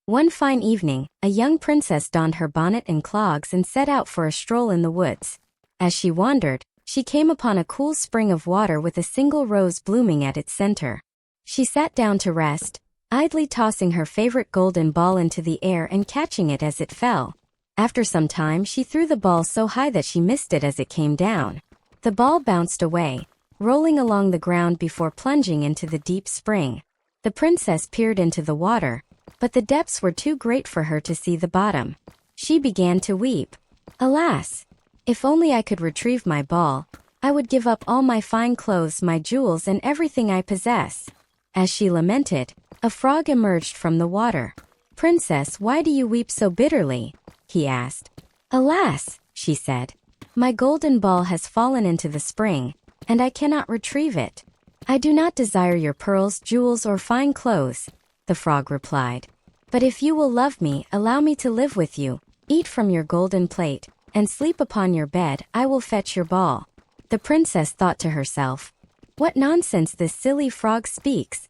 One fine evening, a young princess donned her bonnet and clogs and set out for a stroll in the woods. As she wandered, she came upon a cool spring of water with a single rose blooming at its center. She sat down to rest, idly tossing her favorite golden ball into the air and catching it as it fell. After some time, she threw the ball so high that she missed it as it came down. The ball bounced away, rolling along the ground before plunging into the deep spring. The princess peered into the water, but the depths were too great for her to see the bottom. She began to weep. Alas! If only I could retrieve my ball, I would give up all my fine clothes, my jewels, and everything I possess. As she lamented, a frog emerged from the water. "Princess, why do you weep so bitterly?" he asked. "Alas," she said, "my golden ball has fallen into the spring, and I cannot retrieve it." "I do not desire your pearls, jewels, or fine clothes," the frog replied. "But if you will love me, allow me to live with you, eat from your golden plate, and sleep upon your bed. I will fetch your ball." The princess thought to herself, "What nonsense this silly frog speaks.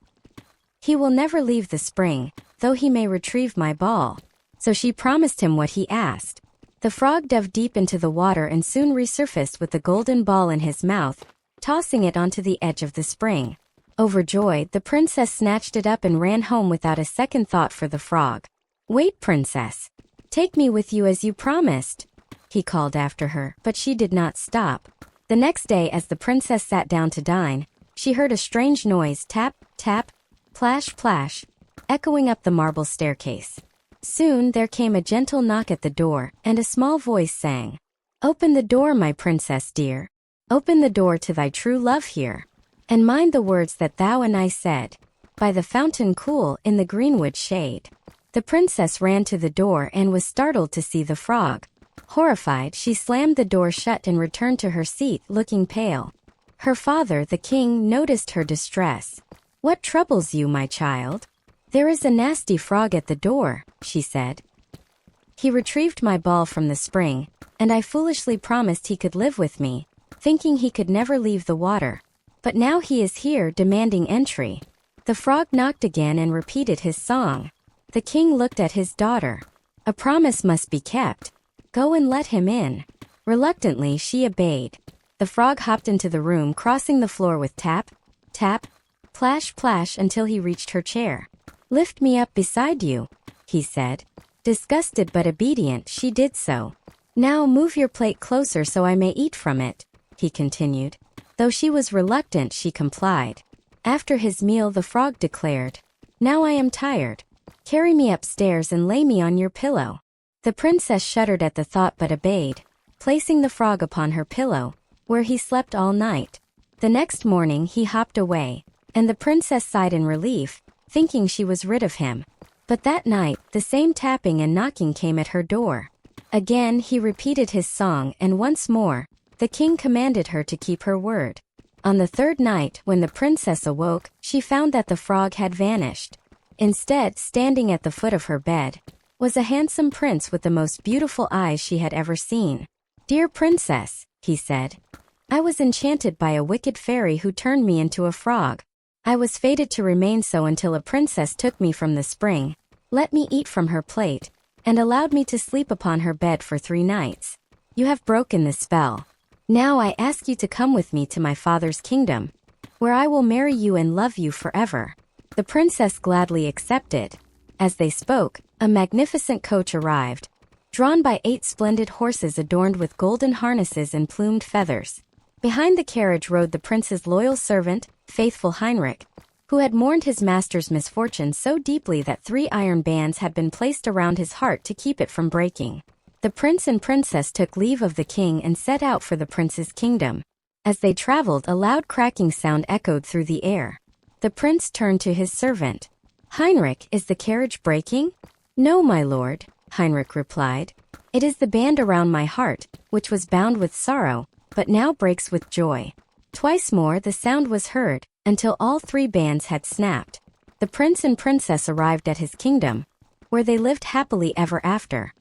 He will never leave the spring, though he may retrieve my ball." So she promised him what he asked. The frog dove deep into the water and soon resurfaced with the golden ball in his mouth, tossing it onto the edge of the spring. Overjoyed, the princess snatched it up and ran home without a second thought for the frog. "Wait, princess. Take me with you as you promised," he called after her, but she did not stop. The next day, as the princess sat down to dine, she heard a strange noise, tap, tap, plash, plash, echoing up the marble staircase. Soon there came a gentle knock at the door, and a small voice sang, "Open the door, my princess dear. Open the door to thy true love here. And mind the words that thou and I said, by the fountain cool in the greenwood shade." The princess ran to the door and was startled to see the frog. Horrified, she slammed the door shut and returned to her seat, looking pale. Her father, the king, noticed her distress. "What troubles you, my child?" "There is a nasty frog at the door," she said. "He retrieved my ball from the spring, and I foolishly promised he could live with me, thinking he could never leave the water. But now he is here demanding entry." The frog knocked again and repeated his song. The king looked at his daughter. "A promise must be kept. Go and let him in." Reluctantly, she obeyed. The frog hopped into the room, crossing the floor with tap, tap, plash, plash until he reached her chair. "Lift me up beside you," he said. Disgusted but obedient, she did so. "Now move your plate closer so I may eat from it," he continued. Though she was reluctant, she complied. After his meal, the frog declared, "Now I am tired. Carry me upstairs and lay me on your pillow." The princess shuddered at the thought but obeyed, placing the frog upon her pillow, where he slept all night. The next morning he hopped away, and the princess sighed in relief, thinking she was rid of him. But that night, the same tapping and knocking came at her door. Again he repeated his song, and once more, the king commanded her to keep her word. On the third night, when the princess awoke, she found that the frog had vanished. Instead, standing at the foot of her bed, was a handsome prince with the most beautiful eyes she had ever seen. "Dear princess," he said, "I was enchanted by a wicked fairy who turned me into a frog. I was fated to remain so until a princess took me from the spring, let me eat from her plate, and allowed me to sleep upon her bed for 3 nights. You have broken the spell. Now I ask you to come with me to my father's kingdom, where I will marry you and love you forever." The princess gladly accepted. As they spoke, a magnificent coach arrived, drawn by 8 splendid horses adorned with golden harnesses and plumed feathers. Behind the carriage rode the prince's loyal servant, faithful Heinrich, who had mourned his master's misfortune so deeply that 3 iron bands had been placed around his heart to keep it from breaking. The prince and princess took leave of the king and set out for the prince's kingdom. As they traveled, a loud cracking sound echoed through the air. The prince turned to his servant. "Heinrich, is the carriage breaking?" "No, my lord," Heinrich replied. "It is the band around my heart, which was bound with sorrow, but now breaks with joy." Twice more the sound was heard, until all 3 bands had snapped. The prince and princess arrived at his kingdom, where they lived happily ever after.